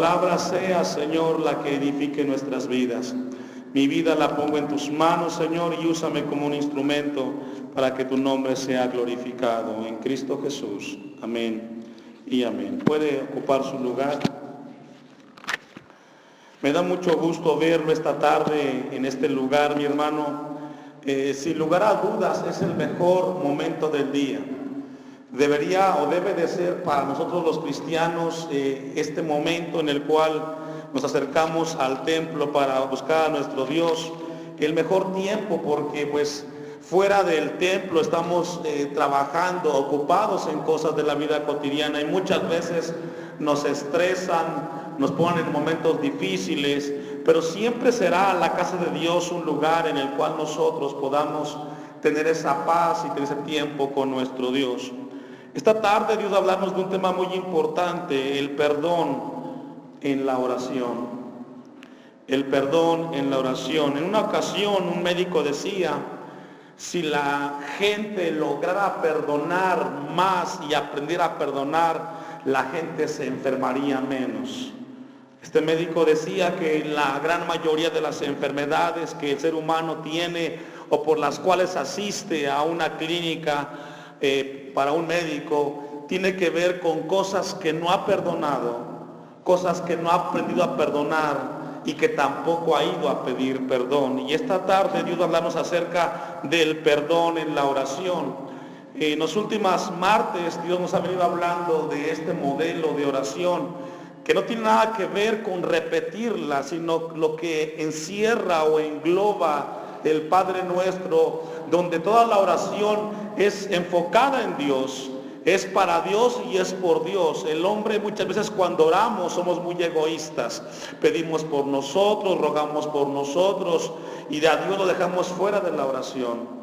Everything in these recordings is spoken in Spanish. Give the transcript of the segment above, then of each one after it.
palabra sea, Señor, la que edifique nuestras vidas. Mi vida la pongo en tus manos, Señor, y úsame como un instrumento para que tu nombre sea glorificado. En Cristo Jesús. Amén y amén. Puede ocupar su lugar. Me da mucho gusto verlo esta tarde en este lugar, mi hermano. Sin lugar a dudas, es el mejor momento del día. Debería o debe de ser para nosotros los cristianos este momento en el cual nos acercamos al templo para buscar a nuestro Dios, el mejor tiempo, porque pues fuera del templo estamos trabajando, ocupados en cosas de la vida cotidiana, y muchas veces nos estresan, nos ponen en momentos difíciles, pero siempre será la casa de Dios un lugar en el cual nosotros podamos tener esa paz y tener ese tiempo con nuestro Dios. Esta tarde Dios va a hablarnos de un tema muy importante, el perdón en la oración. El perdón en la oración. En una ocasión un médico decía, si la gente lograra perdonar más y aprendiera a perdonar, la gente se enfermaría menos. Este médico decía que la gran mayoría de las enfermedades que el ser humano tiene o por las cuales asiste a una clínica para un médico, tiene que ver con cosas que no ha perdonado, cosas que no ha aprendido a perdonar y que tampoco ha ido a pedir perdón. Y esta tarde Dios va a hablarnos acerca del perdón en la oración. En los últimos martes Dios nos ha venido hablando de este modelo de oración que no tiene nada que ver con repetirla, sino lo que encierra o engloba el Padre Nuestro, donde toda la oración es enfocada en Dios, es para Dios y es por Dios. El hombre muchas veces cuando oramos somos muy egoístas, pedimos por nosotros, rogamos por nosotros y a Dios lo dejamos fuera de la oración.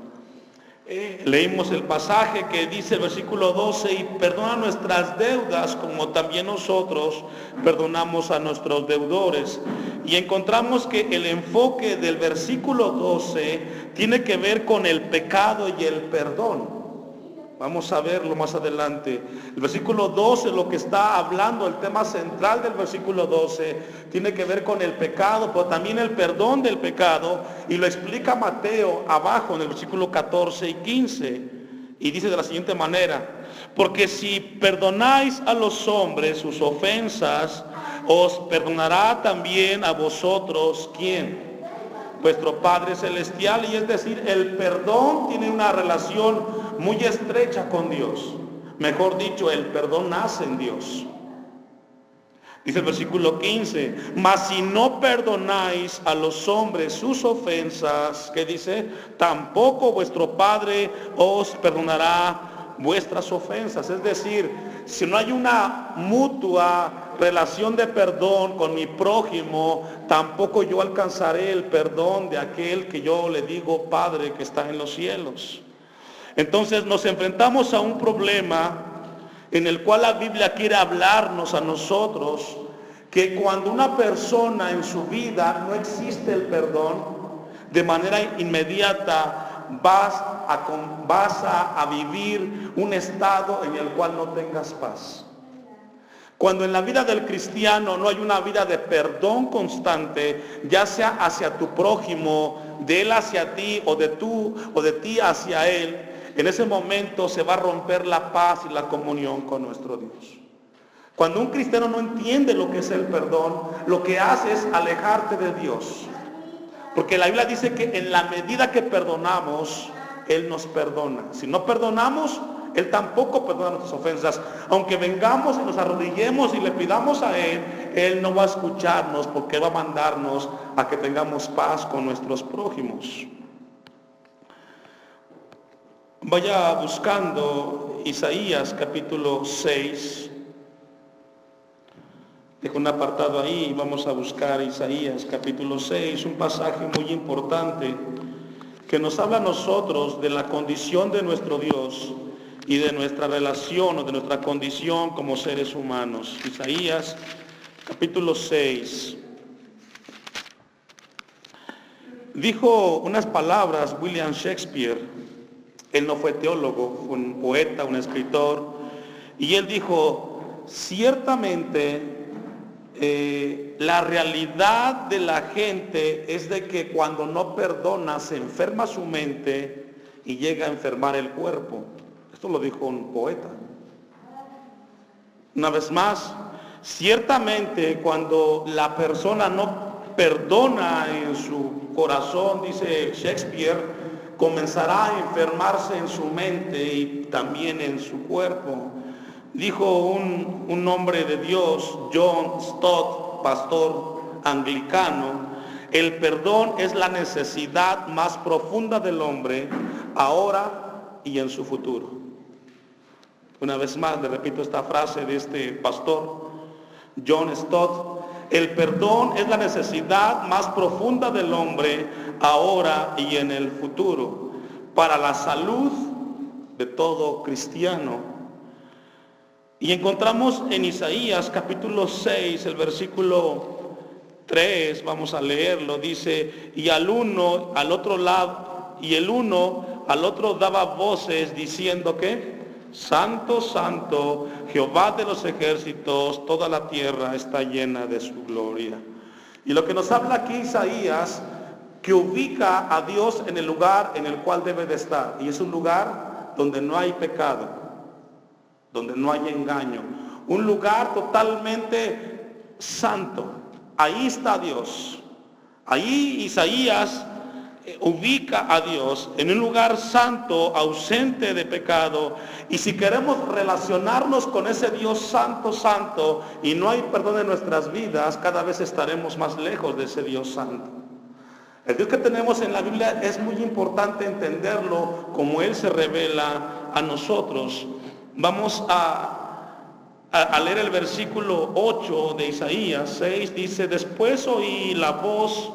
Leímos el pasaje que dice el versículo 12, y perdona nuestras deudas como también nosotros perdonamos a nuestros deudores. Y encontramos que el enfoque del versículo 12 tiene que ver con el pecado y el perdón. Vamos a verlo más adelante. El versículo 12, lo que está hablando, el tema central del versículo 12, tiene que ver con el pecado, pero también el perdón del pecado, y lo explica Mateo abajo en el versículo 14 y 15, y dice de la siguiente manera, porque si perdonáis a los hombres sus ofensas, os perdonará también a vosotros, ¿quién? Vuestro Padre Celestial. Y es decir, el perdón tiene una relación muy estrecha con Dios. Mejor dicho, el perdón nace en Dios. Dice el versículo 15, mas si no perdonáis a los hombres sus ofensas, ¿qué dice? Tampoco vuestro Padre os perdonará vuestras ofensas. Es decir, si no hay una mutua relación de perdón con mi prójimo, tampoco yo alcanzaré el perdón de aquel que yo le digo Padre que está en los cielos. Entonces nos enfrentamos a un problema en el cual la Biblia quiere hablarnos a nosotros, que cuando una persona en su vida no existe el perdón, de manera inmediata vas a vivir un estado en el cual no tengas paz. Cuando en la vida del cristiano no hay una vida de perdón constante, ya sea hacia tu prójimo, de él hacia ti o de ti hacia él, en ese momento se va a romper la paz y la comunión con nuestro Dios. Cuando un cristiano no entiende lo que es el perdón, lo que hace es alejarte de Dios. Porque la Biblia dice que en la medida que perdonamos, Él nos perdona. Si no perdonamos, Él tampoco perdona nuestras ofensas. Aunque vengamos y nos arrodillemos y le pidamos a Él, Él no va a escucharnos porque va a mandarnos a que tengamos paz con nuestros prójimos. Vaya buscando Isaías capítulo 6. Dejo un apartado ahí, vamos a buscar Isaías capítulo 6, un pasaje muy importante que nos habla a nosotros de la condición de nuestro Dios y de nuestra relación o de nuestra condición como seres humanos. Isaías capítulo 6. Dijo unas palabras William Shakespeare. Él no fue teólogo, fue un poeta, un escritor, y él dijo, ciertamente la realidad de la gente es de que cuando no perdona se enferma su mente y llega a enfermar el cuerpo. Esto lo dijo un poeta. Una vez más, ciertamente cuando la persona no perdona en su corazón, dice Shakespeare, comenzará a enfermarse en su mente y también en su cuerpo. Dijo un hombre de Dios, John Stott, pastor anglicano, el perdón es la necesidad más profunda del hombre ahora y en su futuro. Una vez más le repito esta frase de este pastor, John Stott, el perdón es la necesidad más profunda del hombre ahora y en el futuro, para la salud de todo cristiano. Y encontramos en Isaías capítulo 6, el versículo 3, vamos a leerlo, dice, y el uno al otro daba voces diciendo que, Santo, Santo, Jehová de los ejércitos, toda la tierra está llena de su gloria. Y lo que nos habla aquí Isaías, que ubica a Dios en el lugar en el cual debe de estar. Y es un lugar donde no hay pecado, donde no hay engaño. Un lugar totalmente santo. Ahí está Dios. Ahí Isaías ubica a Dios en un lugar santo, ausente de pecado. Y si queremos relacionarnos con ese Dios santo, santo, y no hay perdón en nuestras vidas, cada vez estaremos más lejos de ese Dios santo. El Dios que tenemos en la Biblia es muy importante entenderlo como Él se revela a nosotros. Vamos a leer el versículo 8 de Isaías 6, dice, después oí la voz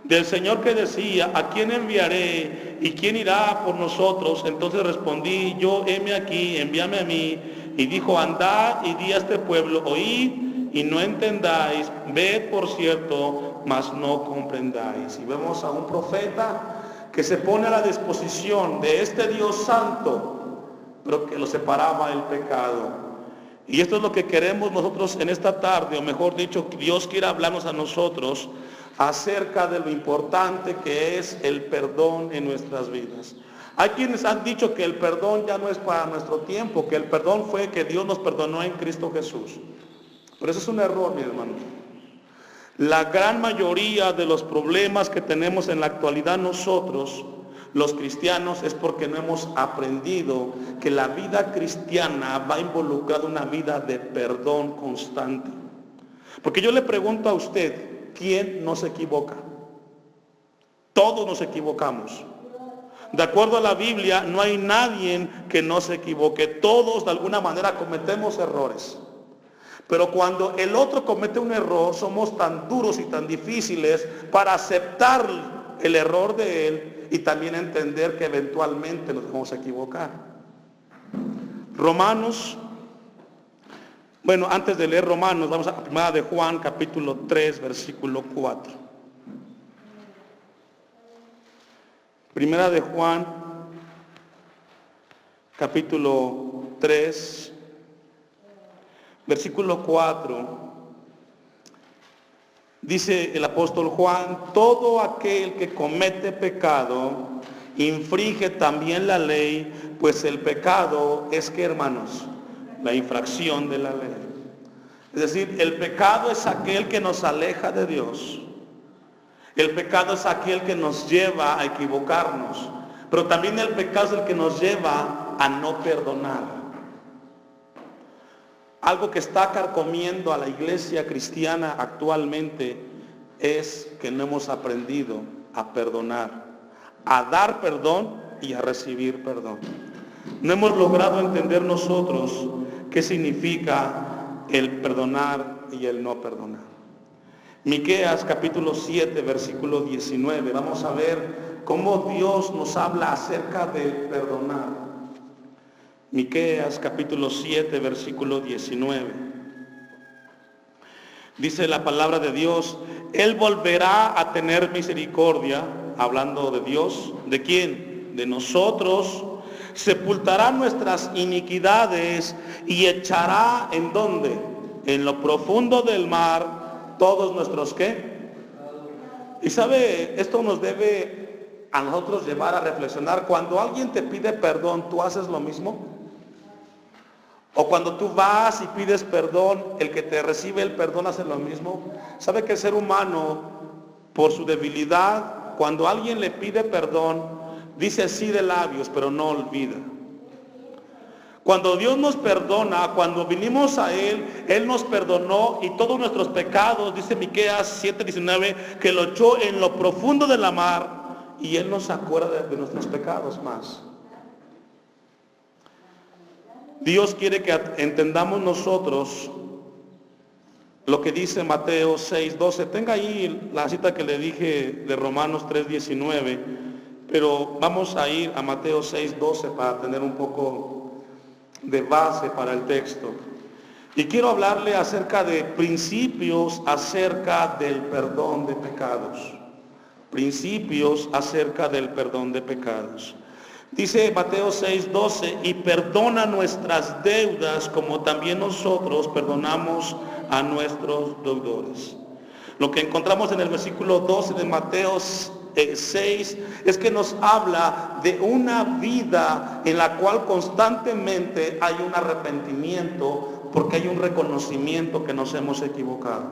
del Señor que decía, ¿a quién enviaré? ¿Y quién irá por nosotros? Entonces respondí, yo heme aquí, envíame a mí. Y dijo, andad y di a este pueblo, oíd y no entendáis, ved por cierto, mas no comprendáis. Y vemos a un profeta que se pone a la disposición de este Dios santo, pero que lo separaba el pecado. Y esto es lo que queremos nosotros en esta tarde, o mejor dicho, Dios quiere hablarnos a nosotros acerca de lo importante que es el perdón en nuestras vidas. Hay quienes han dicho que el perdón ya no es para nuestro tiempo, que el perdón fue que Dios nos perdonó en Cristo Jesús. Pero eso es un error, mi hermano. La gran mayoría de los problemas que tenemos en la actualidad nosotros, los cristianos, es porque no hemos aprendido que la vida cristiana va involucrada en una vida de perdón constante. Porque yo le pregunto a usted, ¿quién no se equivoca? Todos nos equivocamos. De acuerdo a la Biblia, no hay nadie que no se equivoque. Todos de alguna manera cometemos errores. Pero cuando el otro comete un error, somos tan duros y tan difíciles para aceptar el error de él y también entender que eventualmente nos vamos a equivocar. Romanos, bueno, antes de leer Romanos, vamos a Primera de Juan, capítulo 3, versículo 4. Primera de Juan, capítulo 3, versículo 4. Dice el apóstol Juan, todo aquel que comete pecado infringe también la ley, pues el pecado es que, hermanos, la infracción de la ley. Es decir, el pecado es aquel que nos aleja de Dios. El pecado es aquel que nos lleva a equivocarnos. Pero también el pecado es el que nos lleva a no perdonar. Algo que está carcomiendo a la iglesia cristiana actualmente es que no hemos aprendido a perdonar, a dar perdón y a recibir perdón. No hemos logrado entender nosotros qué significa el perdonar y el no perdonar. Miqueas capítulo 7, versículo 19. Vamos a ver cómo Dios nos habla acerca de perdonar. Miqueas capítulo 7, versículo 19. Dice la palabra de Dios, Él volverá a tener misericordia, hablando de Dios. ¿De quién? De nosotros. Sepultará nuestras iniquidades y echará, ¿en dónde? en lo profundo del mar todos nuestros ¿qué? Y sabe, esto nos debe a nosotros llevar a reflexionar. Cuando alguien te pide perdón, ¿tú haces lo mismo? O cuando tú vas y pides perdón, el que te recibe el perdón hace lo mismo. ¿Sabe que el ser humano, por su debilidad, cuando alguien le pide perdón, dice sí de labios, pero no olvida? Cuando Dios nos perdona, cuando vinimos a Él nos perdonó y todos nuestros pecados, dice Miqueas 7:19, que lo echó en lo profundo de la mar y Él nos acuerda de nuestros pecados más. Dios quiere que entendamos nosotros lo que dice Mateo 6:12. Tenga ahí la cita que le dije de Romanos 3:19, pero vamos a ir a Mateo 6:12 para tener un poco de base para el texto. Y quiero hablarle acerca de principios acerca del perdón de pecados. Principios acerca del perdón de pecados. Dice Mateo 6:12, y perdona nuestras deudas como también nosotros perdonamos a nuestros deudores. Lo que encontramos en el versículo 12 de Mateo 6 es que nos habla de una vida en la cual constantemente hay un arrepentimiento porque hay un reconocimiento que nos hemos equivocado.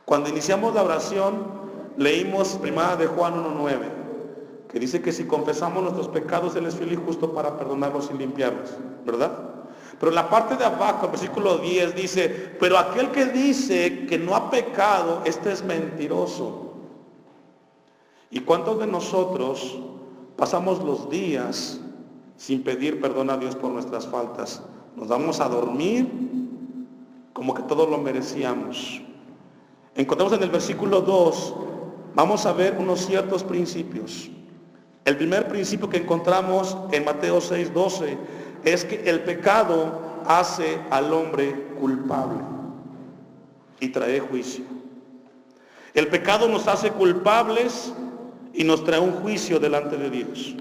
Cuando iniciamos la oración leímos 1 de Juan 1:9 que dice que si confesamos nuestros pecados Él es fiel y justo para perdonarlos y limpiarlos, ¿verdad? Pero en la parte de abajo, el versículo 10 dice, pero aquel que dice que no ha pecado, este es mentiroso. ¿Y cuántos de nosotros pasamos los días sin pedir perdón a Dios por nuestras faltas? Nos vamos a dormir como que todo lo merecíamos. Encontramos en el versículo 2, vamos a ver unos ciertos principios. El primer principio que encontramos en Mateo 6:12 es que el pecado hace al hombre culpable y trae juicio. El pecado nos hace culpables y nos trae un juicio delante de Dios.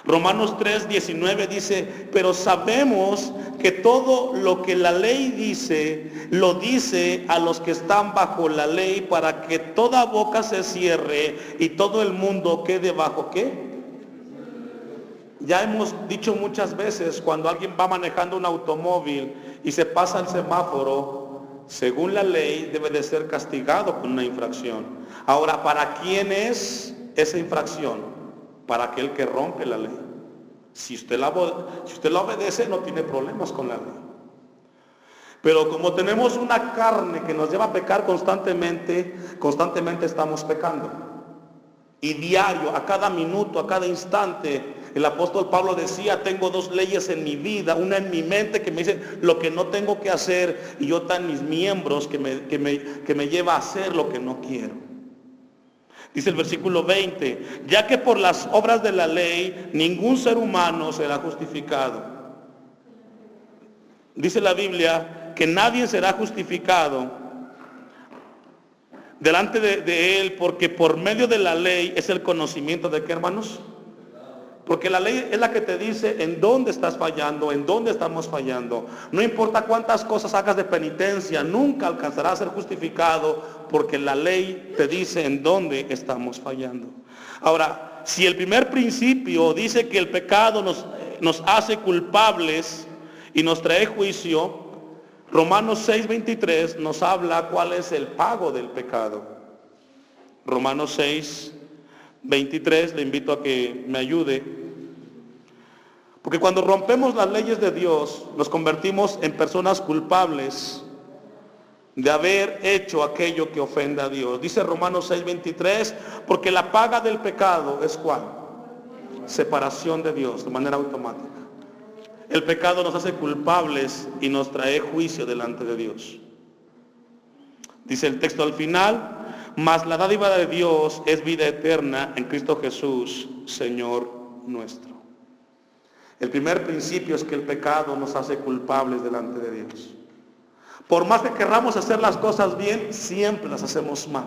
Romanos 3:19 dice, pero sabemos que todo lo que la ley dice, lo dice a los que están bajo la ley, para que toda boca se cierre y todo el mundo quede bajo ¿qué? Ya hemos dicho muchas veces, cuando alguien va manejando un automóvil y se pasa el semáforo, según la ley debe de ser castigado con una infracción. Ahora, ¿para quién es esa infracción? Para aquel que rompe la ley. Si usted la obedece, no tiene problemas con la ley. Pero como tenemos una carne que nos lleva a pecar constantemente estamos pecando. Y diario, a cada minuto, a cada instante, el apóstol Pablo decía, tengo dos leyes en mi vida, una en mi mente que me dice lo que no tengo que hacer, y otra en mis miembros que me lleva a hacer lo que no quiero. Dice el versículo 20, ya que por las obras de la ley ningún ser humano será justificado. Dice la Biblia que nadie será justificado delante de Él, porque por medio de la ley es el conocimiento de qué, hermanos. Porque la ley es la que te dice en dónde estás fallando, en dónde estamos fallando. No importa cuántas cosas hagas de penitencia, nunca alcanzarás a ser justificado, porque la ley te dice en dónde estamos fallando. Ahora, si el primer principio dice que el pecado nos hace culpables y nos trae juicio, Romanos 6:23 nos habla cuál es el pago del pecado. Romanos 6:23, le invito a que me ayude. Porque cuando rompemos las leyes de Dios, nos convertimos en personas culpables de haber hecho aquello que ofende a Dios. Dice Romanos 6:23, porque la paga del pecado es ¿cuál? Separación de Dios, de manera automática. El pecado nos hace culpables y nos trae juicio delante de Dios. Dice el texto al final, mas la dádiva de Dios es vida eterna en Cristo Jesús, Señor nuestro. El primer principio es que el pecado nos hace culpables delante de Dios. Por más que querramos hacer las cosas bien, siempre las hacemos mal.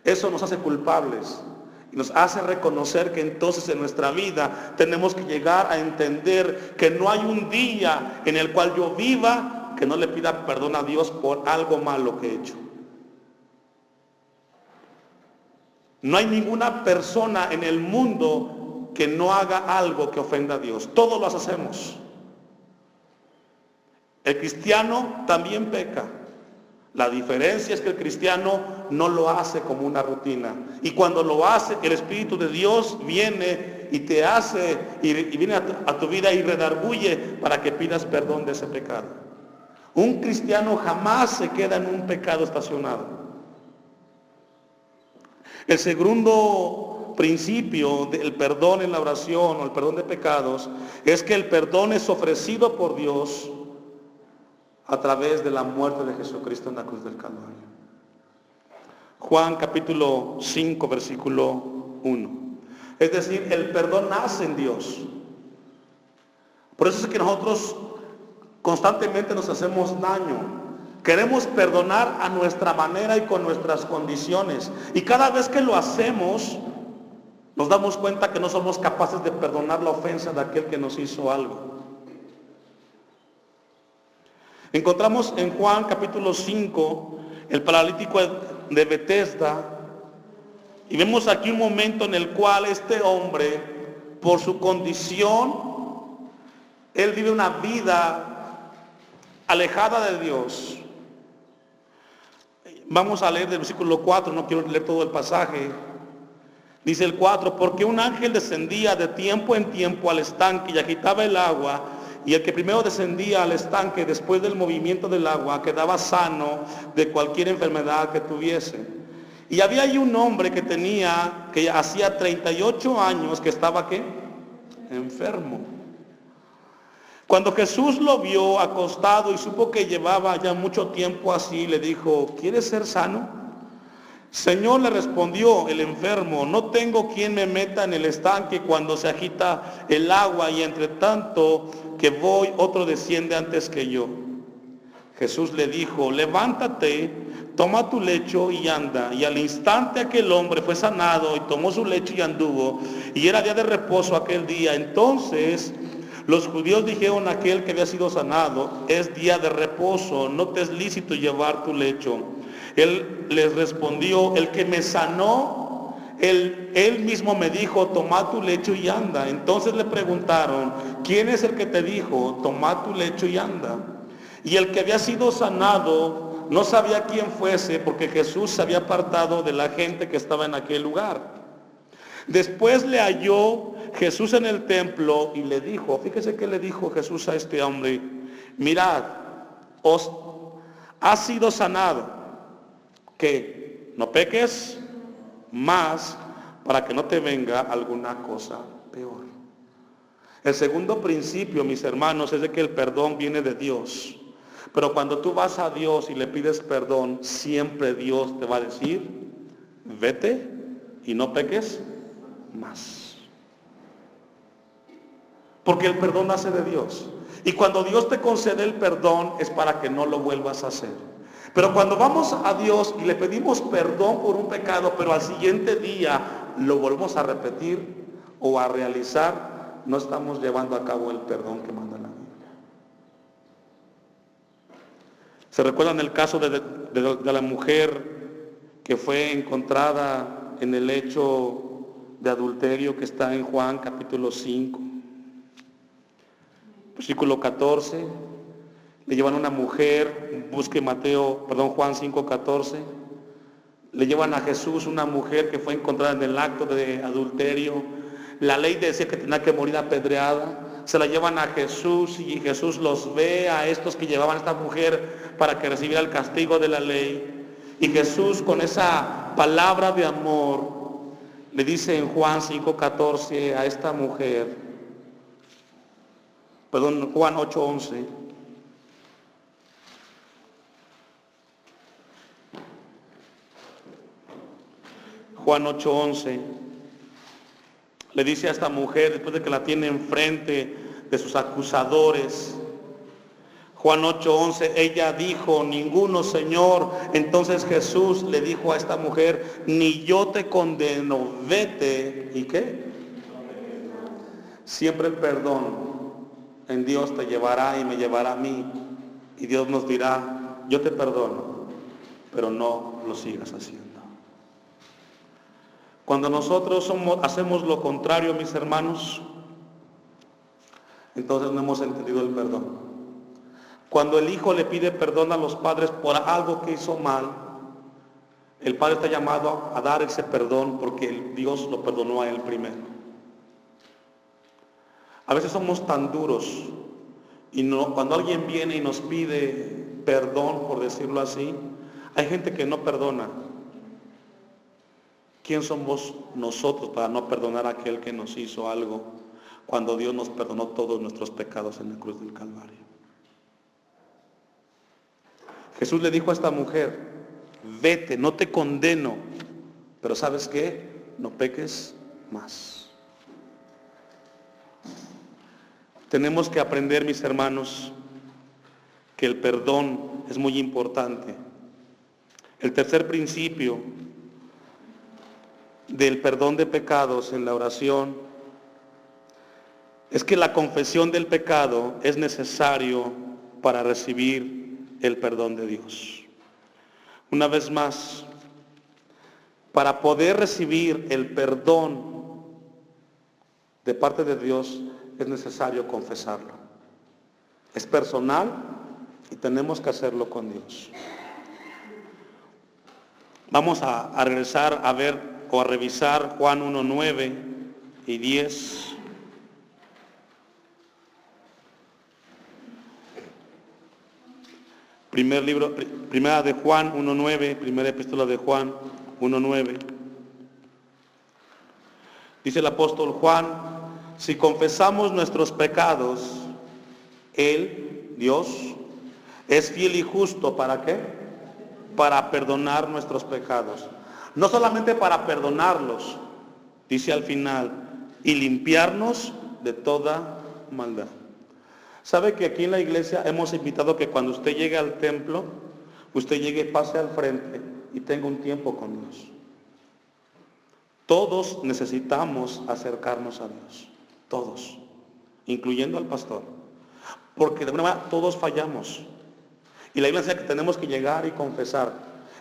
Eso nos hace culpables Y nos hace reconocer que entonces en nuestra vida tenemos que llegar a entender que no hay un día en el cual yo viva que no le pida perdón a Dios por algo malo que he hecho. No hay ninguna persona en el mundo que no haga algo que ofenda a Dios. Todos lo hacemos. El cristiano también peca. La diferencia es que el cristiano no lo hace como una rutina. Y cuando lo hace, el Espíritu de Dios viene y te hace, y viene a tu vida y redarguye para que pidas perdón de ese pecado. Un cristiano jamás se queda en un pecado estacionado. El segundo principio del perdón en la oración o el perdón de pecados es que el perdón es ofrecido por Dios a través de la muerte de Jesucristo en la cruz del Calvario. Juan capítulo 5 versículo 1. Es decir, el perdón nace en Dios. Por eso es que nosotros constantemente nos hacemos daño. Queremos perdonar a nuestra manera y con nuestras condiciones. Y cada vez que lo hacemos, nos damos cuenta que no somos capaces de perdonar la ofensa de aquel que nos hizo algo. Encontramos en Juan capítulo 5 el paralítico de Betesda y vemos aquí un momento en el cual este hombre, por su condición, él vive una vida alejada de Dios. Vamos a leer del versículo 4, no quiero leer todo el pasaje. Dice el 4, porque un ángel descendía de tiempo en tiempo al estanque y agitaba el agua, y el que primero descendía al estanque después del movimiento del agua quedaba sano de cualquier enfermedad que tuviese. Y había ahí un hombre que hacía 38 años que estaba ¿qué? Enfermo. Cuando Jesús lo vio acostado y supo que llevaba ya mucho tiempo así, le dijo, ¿quieres ser sano? Señor, le respondió el enfermo, no tengo quien me meta en el estanque cuando se agita el agua y entre tanto que voy, otro desciende antes que yo. Jesús le dijo, levántate, toma tu lecho y anda. Y al instante aquel hombre fue sanado y tomó su lecho y anduvo. Y era día de reposo aquel día. Entonces los judíos dijeron a aquel que había sido sanado, es día de reposo, no te es lícito llevar tu lecho. Él les respondió, el que me sanó, él mismo me dijo, toma tu lecho y anda. Entonces le preguntaron, ¿quién es el que te dijo, toma tu lecho y anda? Y el que había sido sanado no sabía quién fuese, porque Jesús se había apartado de la gente que estaba en aquel lugar. Después le halló Jesús en el templo y le dijo, fíjese que le dijo Jesús a este hombre, mirad, os ha sido sanado, que no peques más para que no te venga alguna cosa peor. El segundo principio, mis hermanos, es de que el perdón viene de Dios. Pero cuando tú vas a Dios y le pides perdón, siempre Dios te va a decir, vete y no peques más. Porque el perdón nace de Dios. Y cuando Dios te concede el perdón es para que no lo vuelvas a hacer. Pero cuando vamos a Dios y le pedimos perdón por un pecado, pero al siguiente día lo volvemos a repetir o a realizar, no estamos llevando a cabo el perdón que manda la Biblia. ¿Se recuerdan el caso de la mujer que fue encontrada en el hecho de adulterio que está en Juan capítulo 5? Versículo 14. Le llevan a una mujer, busque Juan 5:14. Le llevan a Jesús una mujer que fue encontrada en el acto de adulterio. La ley decía que tenía que morir apedreada. Se la llevan a Jesús y Jesús los ve a estos que llevaban a esta mujer para que recibiera el castigo de la ley. Y Jesús con esa palabra de amor le dice en Juan 5:14 a esta mujer, Juan 8:11. Juan 8:11 le dice a esta mujer, después de que la tiene enfrente de sus acusadores, Juan 8:11, ella dijo, ninguno, Señor. Entonces Jesús le dijo a esta mujer, ni yo te condeno, vete. ¿Y qué? Siempre el perdón en Dios te llevará y me llevará a mí. Y Dios nos dirá, yo te perdono, pero no lo sigas haciendo. Cuando nosotros hacemos lo contrario, mis hermanos, entonces no hemos entendido el perdón. Cuando el hijo le pide perdón a los padres por algo que hizo mal, el padre está llamado a dar ese perdón porque Dios lo perdonó a él primero. A veces somos tan duros y cuando alguien viene y nos pide perdón, por decirlo así, hay gente que no perdona. ¿Quién somos nosotros para no perdonar a aquel que nos hizo algo cuando Dios nos perdonó todos nuestros pecados en la cruz del Calvario? Jesús le dijo a esta mujer, vete, no te condeno, pero ¿sabes qué? No peques más. Tenemos que aprender, mis hermanos, que el perdón es muy importante. El tercer principio del perdón de pecados en la oración es que la confesión del pecado es necesario para recibir el perdón de Dios. Una vez más, para poder recibir el perdón de parte de Dios es necesario confesarlo. Es personal y tenemos que hacerlo con Dios. Vamos a regresar a ver o a revisar Juan 1:9 y 10. Primera de Juan 1:9, primera epístola de Juan 1:9. Dice el apóstol Juan, si confesamos nuestros pecados, Él, Dios, es fiel y justo, ¿para qué? Para perdonar nuestros pecados. No solamente para perdonarlos, dice al final, y limpiarnos de toda maldad. ¿Sabe que aquí en la iglesia hemos invitado que cuando usted llegue al templo, usted llegue, pase al frente y tenga un tiempo con Dios? Todos necesitamos acercarnos a Dios, todos, incluyendo al pastor, porque de alguna manera todos fallamos. Y la iglesia que tenemos que llegar y confesar.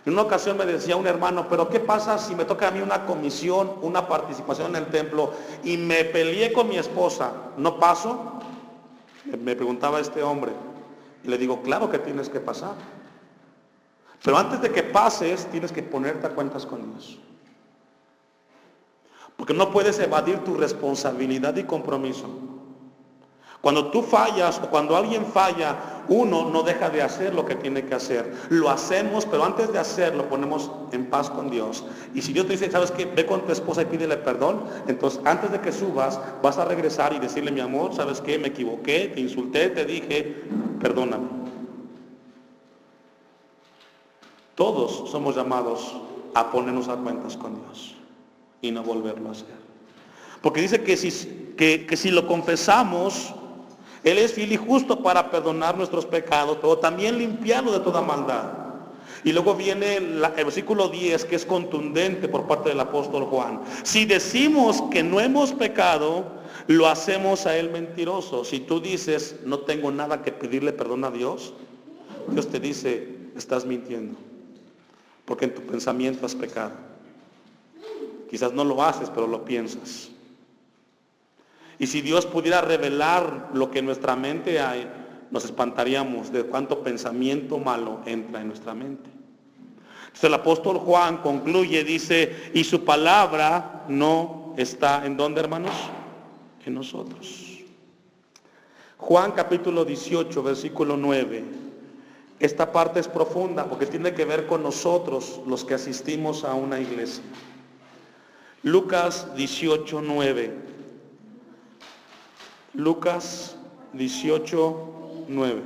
En una ocasión me decía un hermano, pero ¿qué pasa si me toca a mí una comisión, una participación en el templo y me peleé con mi esposa? ¿No paso? Me preguntaba este hombre y le digo, claro que tienes que pasar, pero antes de que pases tienes que ponerte a cuentas con Dios, porque no puedes evadir tu responsabilidad y compromiso. Cuando tú fallas o cuando alguien falla, uno no deja de hacer lo que tiene que hacer. Lo hacemos, pero antes de hacerlo ponemos en paz con Dios. Y si Dios te dice, ¿sabes qué? Ve con tu esposa y pídele perdón. Entonces, antes de que subas, vas a regresar y decirle, mi amor, ¿sabes qué? Me equivoqué, te insulté, te dije, perdóname. Todos somos llamados a ponernos a cuentas con Dios y no volverlo a hacer. Porque dice que si lo confesamos, Él es fiel y justo para perdonar nuestros pecados, pero también limpiarnos de toda maldad. Y luego viene el versículo 10, que es contundente por parte del apóstol Juan. Si decimos que no hemos pecado, lo hacemos a Él mentiroso. Si tú dices, no tengo nada que pedirle perdón a Dios, Dios te dice, estás mintiendo, porque en tu pensamiento has pecado. Quizás no lo haces, pero lo piensas. Y si Dios pudiera revelar lo que en nuestra mente hay, nos espantaríamos de cuánto pensamiento malo entra en nuestra mente. Entonces el apóstol Juan concluye, dice, y su palabra no está, ¿en dónde, hermanos? En nosotros. Juan capítulo 18, versículo 9. Esta parte es profunda porque tiene que ver con nosotros, los que asistimos a una iglesia. Lucas 18, 9. Lucas 18, 9.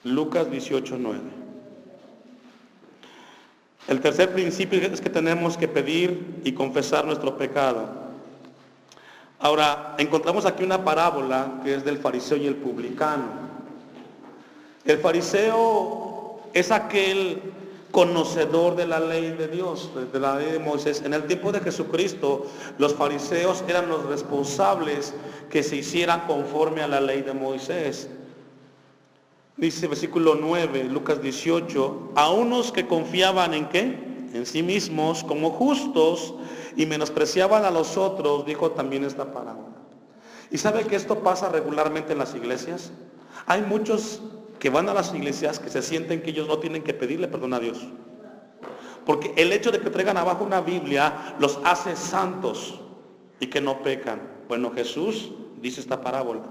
Lucas 18, 9. El tercer principio es que tenemos que pedir y confesar nuestro pecado. Ahora, encontramos aquí una parábola que es del fariseo y el publicano. El fariseo es aquel conocedor de la ley de Dios, de la ley de Moisés. En el tiempo de Jesucristo, los fariseos eran los responsables que se hicieran conforme a la ley de Moisés. Dice versículo 9, Lucas 18, a unos que confiaban en ¿qué? En sí mismos como justos y menospreciaban a los otros, dijo también esta parábola. ¿Y sabe que esto pasa regularmente en las iglesias? Hay muchos que van a las iglesias que se sienten que ellos no tienen que pedirle perdón a Dios. Porque el hecho de que traigan abajo una Biblia los hace santos y que no pecan. Bueno, Jesús dice esta parábola.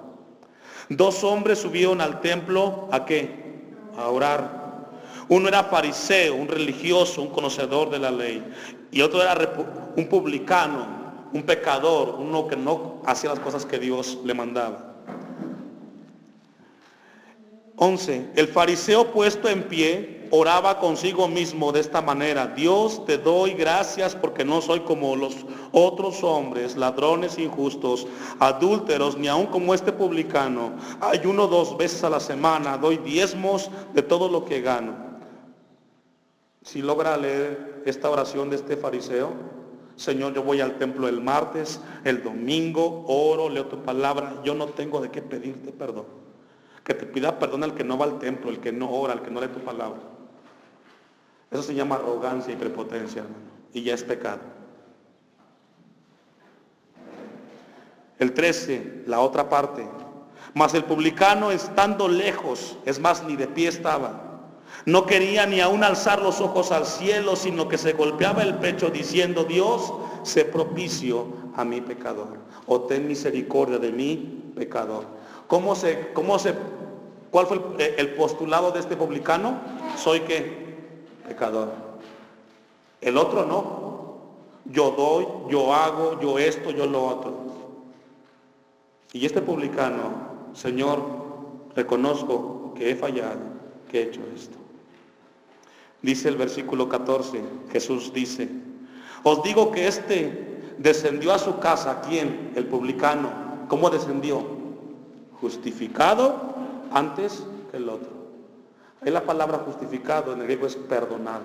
2 hombres subieron al templo, ¿a qué? A orar. Uno era fariseo, un religioso, un conocedor de la ley. Y otro era un publicano, un pecador, uno que no hacía las cosas que Dios le mandaba. 11. El fariseo puesto en pie oraba consigo mismo de esta manera: Dios, te doy gracias porque no soy como los otros hombres, ladrones injustos, adúlteros, ni aun como este publicano. Ayuno 2 veces a la semana, doy diezmos de todo lo que gano. Si logra leer esta oración de este fariseo: Señor, yo voy al templo el martes, el domingo, oro, leo tu palabra, yo no tengo de qué pedirte perdón. Que te pida perdón al que no va al templo, el que no ora, el que no lee tu palabra. Eso se llama arrogancia y prepotencia, hermano, y ya es pecado. El 13, la otra parte. Mas el publicano, estando lejos, es más, ni de pie estaba, no quería ni aún alzar los ojos al cielo, sino que se golpeaba el pecho diciendo: Dios, sé propicio a mi pecador, o ten misericordia de mí, pecador. ¿Cuál fue el postulado de este publicano? Soy ¿qué? Pecador. El otro no. Yo doy, yo hago, yo esto, yo lo otro. Y este publicano: Señor, reconozco que he fallado, que he hecho esto. Dice el versículo 14, Jesús dice: os digo que este descendió a su casa. ¿Quién? El publicano. ¿Cómo descendió? Justificado antes que el otro. Ahí la palabra justificado en el griego es perdonado.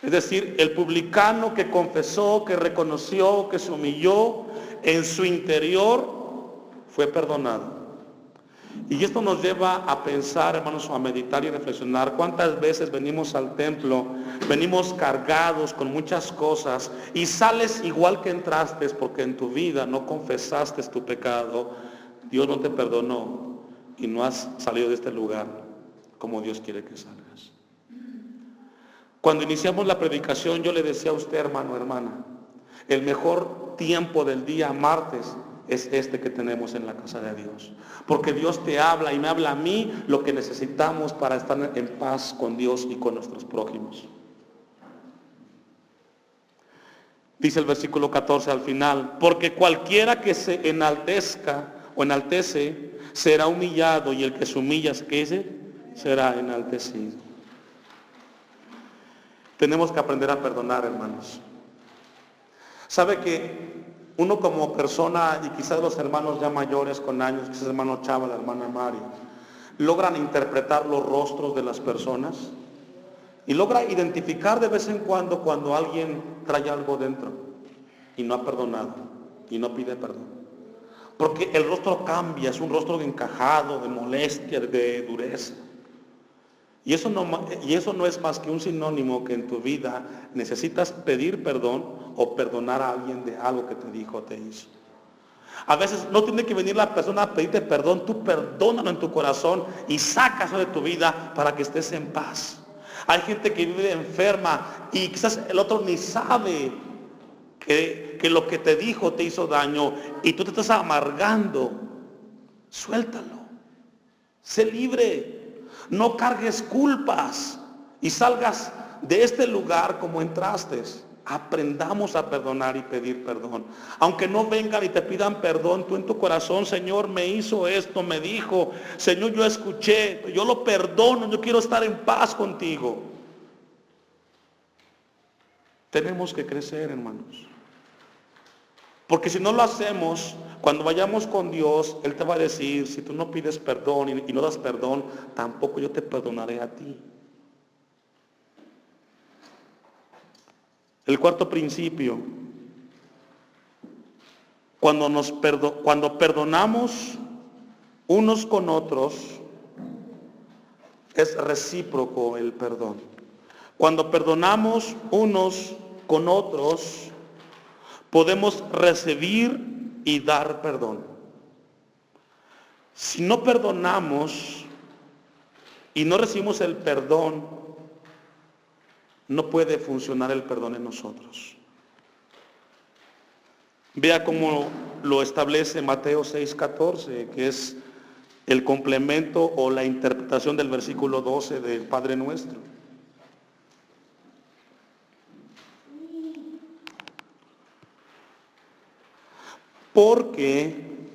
Es decir, el publicano que confesó, que reconoció, que se humilló, en su interior fue perdonado. Y esto nos lleva a pensar, hermanos, a meditar y reflexionar. ¿Cuántas veces venimos al templo, venimos cargados con muchas cosas y sales igual que entraste porque en tu vida no confesaste tu pecado? Dios no te perdonó y no has salido de este lugar como Dios quiere que salgas. Cuando iniciamos la predicación, yo le decía a usted, hermano, hermana, el mejor tiempo del día martes es este que tenemos en la casa de Dios, porque Dios te habla y me habla a mí lo que necesitamos para estar en paz con Dios y con nuestros prójimos. Dice el versículo 14 al final: porque cualquiera que se enaltezca o enaltece será humillado, y el que se humilla, ¿qué será enaltecido. Tenemos que aprender a perdonar, hermanos. ¿Sabe que uno como persona, y quizás los hermanos ya mayores con años, quizás el hermano Chava, la hermana Mari, logran interpretar los rostros de las personas y logra identificar de vez en cuando alguien trae algo dentro y no ha perdonado y no pide perdón? Porque el rostro cambia, es un rostro de encajado, de molestia, de dureza. Y eso no es más que un sinónimo que en tu vida necesitas pedir perdón o perdonar a alguien de algo que te dijo o te hizo. A veces no tiene que venir la persona a pedirte perdón, tú perdónalo en tu corazón y sácalo de tu vida para que estés en paz. Hay gente que vive enferma y quizás el otro ni sabe que lo que te dijo te hizo daño y tú te estás amargando. Suéltalo, sé libre. No cargues culpas y salgas de este lugar como entraste. Aprendamos a perdonar y pedir perdón. Aunque no vengan y te pidan perdón, tú en tu corazón: Señor, me hizo esto, me dijo, Señor, yo escuché, yo lo perdono, yo quiero estar en paz contigo. Tenemos que crecer, hermanos. Porque si no lo hacemos, Cuando vayamos con Dios, Él te va a decir, si tú no pides perdón y no das perdón, tampoco yo te perdonaré a ti. El cuarto principio, cuando perdonamos unos con otros, es recíproco el perdón. Cuando perdonamos unos con otros, podemos recibir y dar perdón. Si no perdonamos y no recibimos el perdón, no puede funcionar el perdón en nosotros. Vea cómo lo establece Mateo 6:14, que es el complemento o la interpretación del versículo 12 del Padre Nuestro. Porque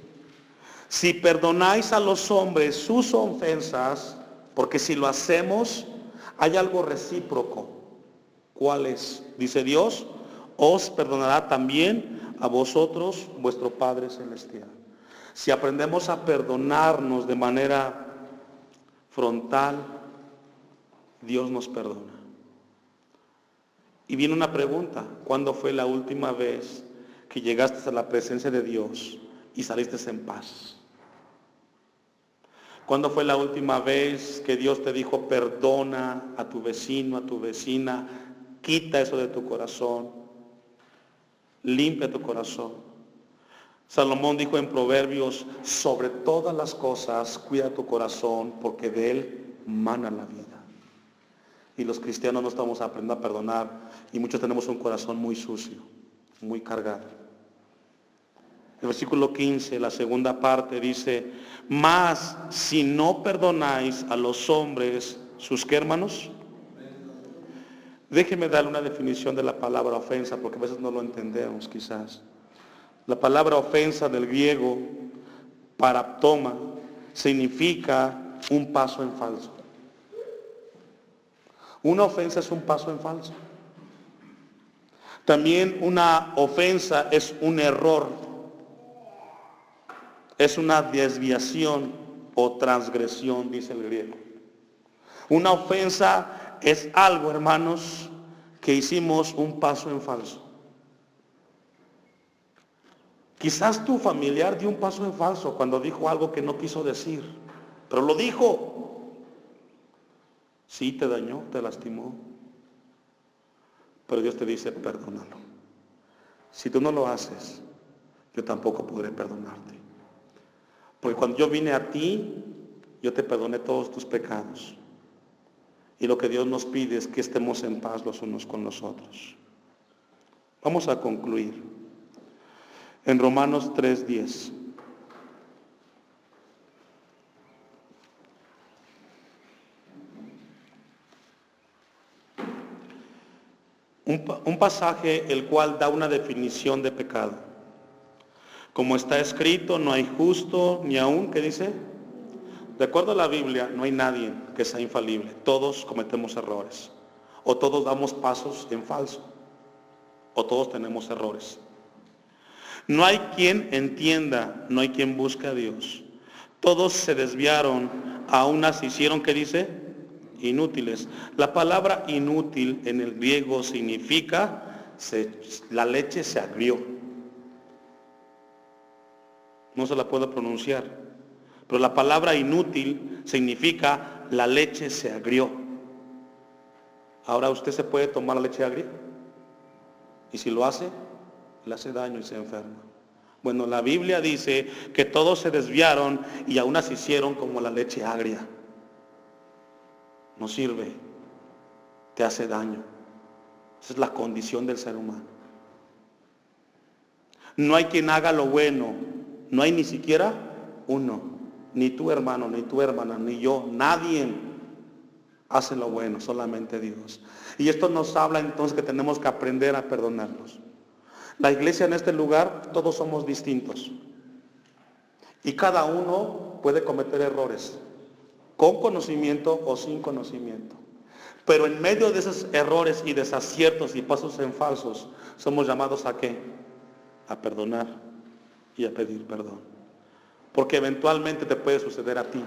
si perdonáis a los hombres sus ofensas, porque si lo hacemos, hay algo recíproco. ¿Cuál es? Dice Dios, os perdonará también a vosotros vuestro Padre Celestial. Si aprendemos a perdonarnos de manera frontal, Dios nos perdona. Y viene una pregunta, ¿cuándo fue la última vez que llegaste a la presencia de Dios y saliste en paz? ¿Cuándo fue la última vez que Dios te dijo, perdona a tu vecino, a tu vecina, quita eso de tu corazón, limpia tu corazón? Salomón dijo en Proverbios, sobre todas las cosas cuida tu corazón, porque de él mana la vida. Y los cristianos no estamos aprendiendo a perdonar, y muchos tenemos un corazón muy sucio, muy cargado. El versículo 15, la segunda parte dice, mas si no perdonáis a los hombres sus, ¿qué, hermanos? Déjeme darle una definición de la palabra ofensa, porque a veces no lo entendemos quizás. La palabra ofensa del griego, paraptoma, significa un paso en falso. Una ofensa es un paso en falso. También una ofensa es un error. Es una desviación o transgresión, dice el griego. Una ofensa es algo, hermanos, que hicimos un paso en falso. Quizás tu familiar dio un paso en falso cuando dijo algo que no quiso decir, pero lo dijo. Sí, te dañó, te lastimó, pero Dios te dice, perdónalo. Si tú no lo haces, yo tampoco podré perdonarte. Porque cuando yo vine a ti, yo te perdoné todos tus pecados. Y lo que Dios nos pide es que estemos en paz los unos con los otros. Vamos a concluir. En Romanos 3:10. Un pasaje el cual da una definición de pecado. Como está escrito, no hay justo ni aún, ¿qué dice? De acuerdo a la Biblia, no hay nadie que sea infalible. Todos cometemos errores. O todos damos pasos en falso. O todos tenemos errores. No hay quien entienda, no hay quien busque a Dios. Todos se desviaron, a unas hicieron, ¿qué dice? Inútiles. La palabra inútil en el griego significa, la leche se agrió. No se la puedo pronunciar, pero la palabra inútil significa la leche se agrió. Ahora usted se puede tomar la leche agria, y si lo hace, le hace daño y se enferma. Bueno, la Biblia dice que todos se desviaron y aún así hicieron como la leche agria. No sirve, te hace daño. Esa es la condición del ser humano. No hay quien haga lo bueno, no hay ni siquiera uno, ni tu hermano, ni tu hermana, ni yo, nadie hace lo bueno, solamente Dios. Y esto nos habla entonces que tenemos que aprender a perdonarnos. La iglesia en este lugar, todos somos distintos. Y cada uno puede cometer errores, con conocimiento o sin conocimiento. Pero en medio de esos errores y desaciertos y pasos en falsos, somos llamados ¿a qué? A perdonar. y a pedir perdón. Porque eventualmente te puede suceder a ti,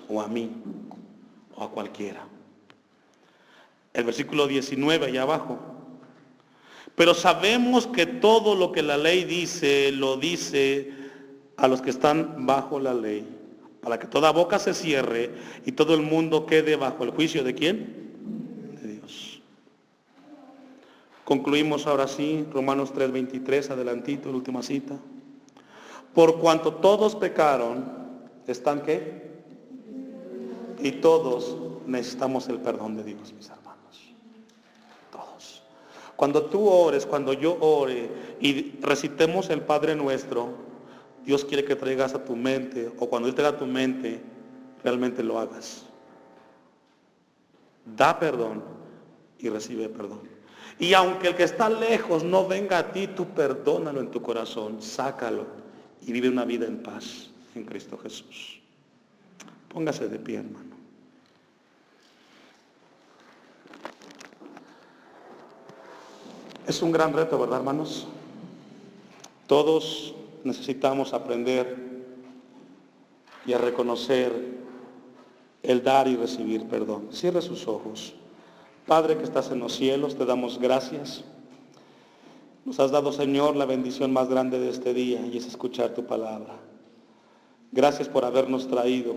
o a mí, o a cualquiera. El versículo 19 allá abajo. Pero sabemos que todo lo que la ley dice, lo dice a los que están bajo la ley, para que toda boca se cierre y todo el mundo quede bajo el juicio ¿de quién? De Dios. Concluimos ahora sí, Romanos 3:23, adelantito, la última cita. Por cuanto todos pecaron, ¿están qué? Y todos necesitamos el perdón de Dios, mis hermanos. Todos. Cuando tú ores, cuando yo ore y recitemos el Padre Nuestro, Dios quiere que traigas a tu mente, o cuando Él traiga a tu mente, realmente lo hagas. Da perdón y recibe perdón. Y aunque el que está lejos no venga a ti, tú perdónalo en tu corazón, sácalo y vive una vida en paz en Cristo Jesús. Póngase de pie, hermano. Es un gran reto, ¿verdad, hermanos? Todos necesitamos aprender y a reconocer el dar y recibir perdón. Cierre sus ojos. Padre que estás en los cielos, te damos gracias. Nos has dado, Señor, la bendición más grande de este día, y es escuchar tu palabra. Gracias por habernos traído,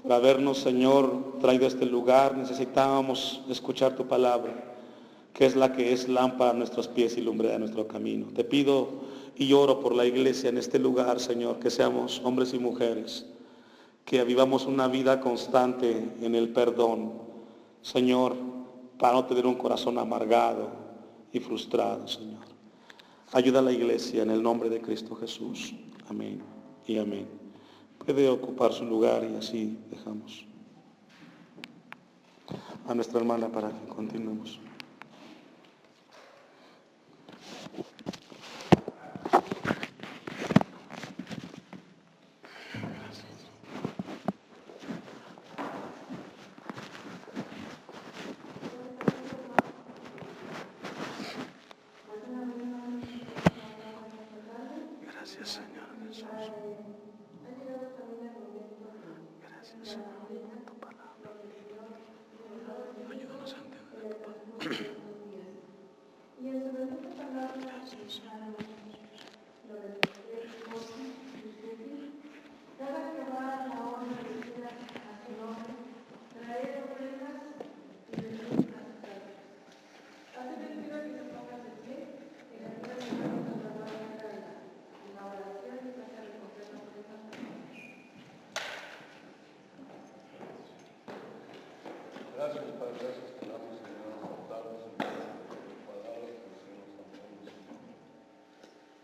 por habernos, Señor, traído a este lugar. Necesitábamos escuchar tu palabra, que es la que es lámpara a nuestros pies y lumbrera a nuestro camino. Te pido y oro por la iglesia en este lugar, Señor, que seamos hombres y mujeres, que vivamos una vida constante en el perdón, Señor, para no tener un corazón amargado y frustrado, Señor. Ayuda a la iglesia en el nombre de Cristo Jesús. Amén y amén. Puede ocupar su lugar y así dejamos a nuestra hermana para que continuemos. Gracias, Señor Jesús. Gracias, Señor, por tu palabra. Ayúdanos a entender tu palabra. Gracias, Señor. Gracias, Padre, gracias te damos, Señor, exaltamos, Señor, por tu palabra, que decimos también, Señor.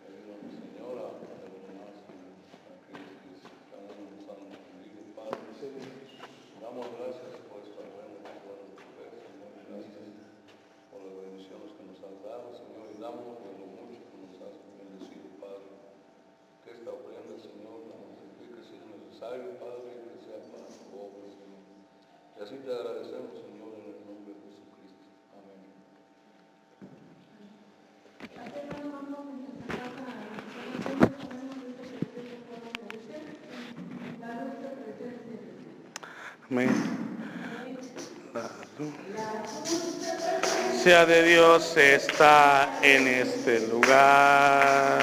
Ayúdame, Señor, a perdonar, Señor, a aquellos que se están usando conmigo, Padre. Damos gracias por esta buena que podemos ver, Señor, gracias por las bendiciones que nos has dado, Señor, y damos por lo mucho que nos has bendecido, Padre. Que esta ofrenda, Señor, la multiplique si es necesario, Padre, que sea para tu obra, Señor. Y así te agradecemos, Señor, en el nombre de Jesucristo. Amén. Amén. Sea de Dios está en este lugar.